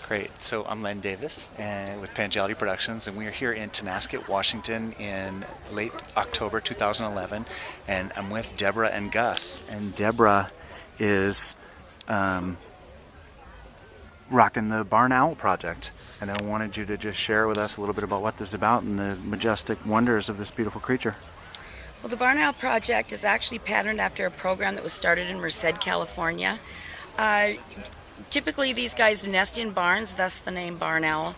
Great. So I'm Len Davis and with Pangelity Productions, and we are here in Tonasket, Washington in late October 2011, and I'm with Deborah and Gus. And Deborah is rocking the Barn Owl Project, and I wanted you to just share with us a little bit about what this is about and the majestic wonders of this beautiful creature. Well, the Barn Owl Project is actually patterned after a program that was started in Merced, California. Typically, these guys nest in barns, thus the name Barn Owl,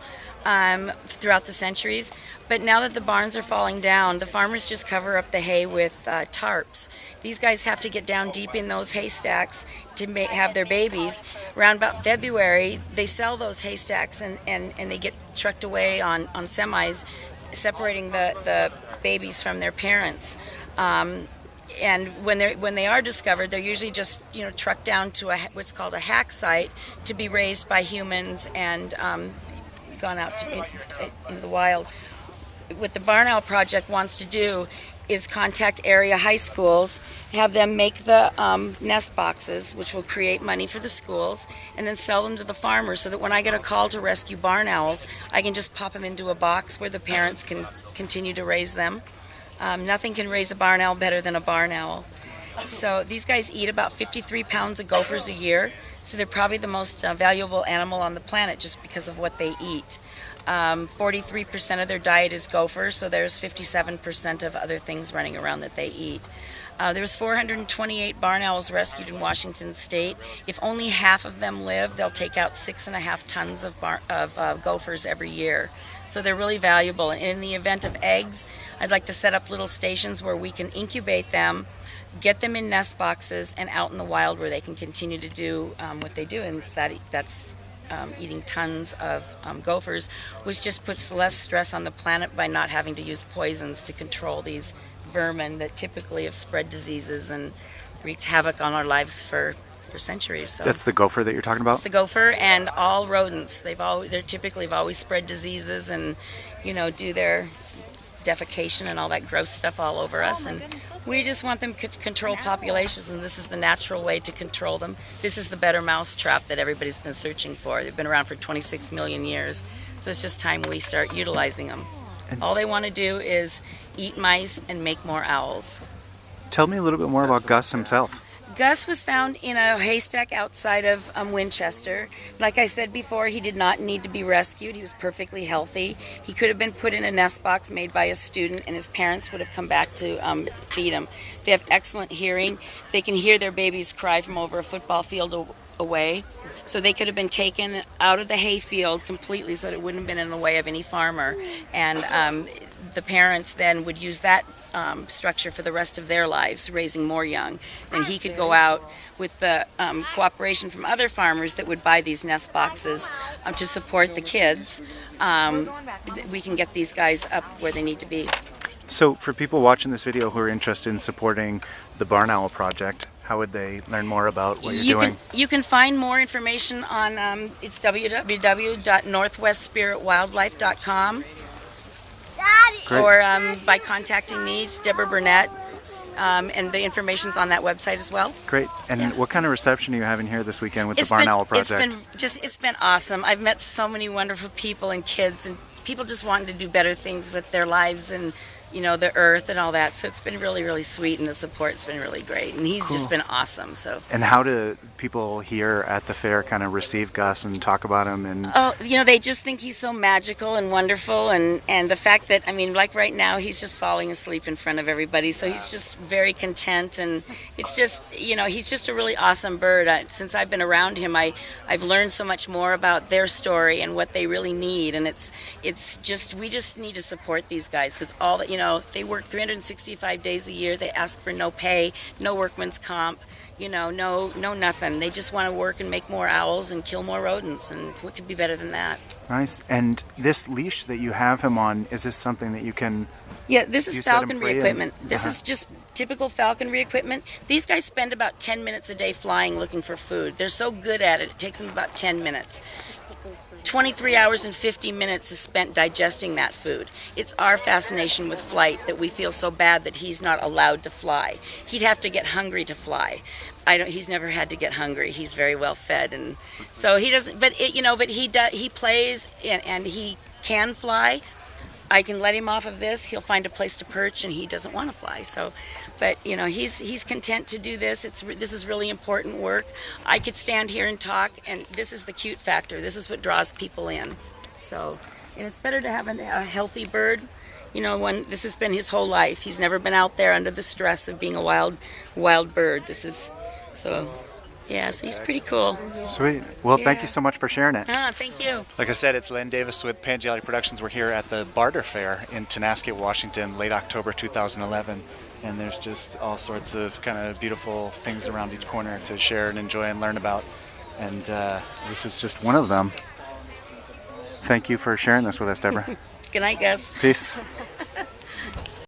throughout the centuries. But now that the barns are falling down, the farmers just cover up the hay with tarps. These guys have to get down deep in those haystacks to have their babies. Around about February, they sell those haystacks and they get trucked away on semis, separating the babies from their parents. And when they are discovered, they're usually just trucked down to what's called a hack site to be raised by humans and gone out in the wild. What the Barn Owl Project wants to do is contact area high schools, have them make the nest boxes, which will create money for the schools, and then sell them to the farmers so that when I get a call to rescue barn owls, I can just pop them into a box where the parents can continue to raise them. Nothing can raise a barn owl better than a barn owl. So these guys eat about 53 pounds of gophers a year, so they're probably the most valuable animal on the planet just because of what they eat. 43% of their diet is gophers, so there's 57% of other things running around that they eat. There's 428 barn owls rescued in Washington State. If only half of them live, they'll take out 6.5 tons of gophers every year. So they're really valuable. And in the event of eggs, I'd like to set up little stations where we can incubate them, get them in nest boxes, and out in the wild where they can continue to do what they do, and that's eating tons of gophers, which just puts less stress on the planet by not having to use poisons to control these vermin that typically have spread diseases and wreaked havoc on our lives for centuries. So that's the gopher that you're talking about? It's the gopher and all rodents. They've typically have always spread diseases and do their defecation and all that gross stuff all over us, and we just want them to control populations, and this is the natural way to control them. This is the better mousetrap that everybody's been searching for. They've been around for 26 million years, so it's just time we start utilizing them. All they want to do is eat mice and make more owls. Tell me a little bit more about Gus himself. Gus was found in a haystack outside of Winchester. Like I said before, he did not need to be rescued. He was perfectly healthy. He could have been put in a nest box made by a student, and his parents would have come back to feed him. They have excellent hearing. They can hear their babies cry from over a football field away. So they could have been taken out of the hay field completely so that it wouldn't have been in the way of any farmer. And the parents then would use that structure for the rest of their lives, raising more young. And he could go out with the cooperation from other farmers that would buy these nest boxes to support the kids. We can get these guys up where they need to be. So for people watching this video who are interested in supporting the Barn Owl Project, how would they learn more about what you're doing? You can find more information on it's www.northwestspiritwildlife.com. Or by contacting me, it's Deborah Burnett, and the information's on that website as well. Great. And what kind of reception are you having here this weekend with the Barn Owl Project? It's been awesome. I've met so many wonderful people and kids and people just wanting to do better things with their lives and the earth and all that. So it's been really, really sweet, and the support's been really great. And he's just been awesome. So. And how do people here at the fair kind of receive Gus and talk about him? And they just think he's so magical and wonderful, and the fact that like right now he's just falling asleep in front of everybody. So he's just very content, and it's just he's just a really awesome bird. Since I've been around him, I've learned so much more about their story and what they really need, and we just need to support these guys because all that they work 365 days a year. They ask for no pay, no workman's comp, no nothing. They just want to work and make more owls and kill more rodents, and what could be better than that? Nice. And this leash that you have him on, is this something that you can? Yeah, this is falconry equipment. This is just typical falconry equipment. These guys spend about 10 minutes a day flying looking for food. They're so good at it. It takes them about 10 minutes. 23 hours and 50 minutes is spent digesting that food. It's our fascination with flight that we feel so bad that he's not allowed to fly. He'd have to get hungry to fly. He's never had to get hungry. He's very well fed, and so he doesn't. But he plays and he can fly. I can let him off of this. He'll find a place to perch, and he doesn't want to fly. So, but he's content to do this. This is really important work. I could stand here and talk, and this is the cute factor. This is what draws people in. So, and it's better to have a healthy bird. When this has been his whole life. He's never been out there under the stress of being a wild bird. This is so. Yeah, so he's pretty cool. Sweet. Well, thank you so much for sharing it. Thank you. Like I said, it's Len Davis with Pangiality Productions. We're here at the Barter Fair in Tonasket, Washington, late October 2011. And there's just all sorts of kind of beautiful things around each corner to share and enjoy and learn about. And this is just one of them. Thank you for sharing this with us, Deborah. Good night, Gus. Peace.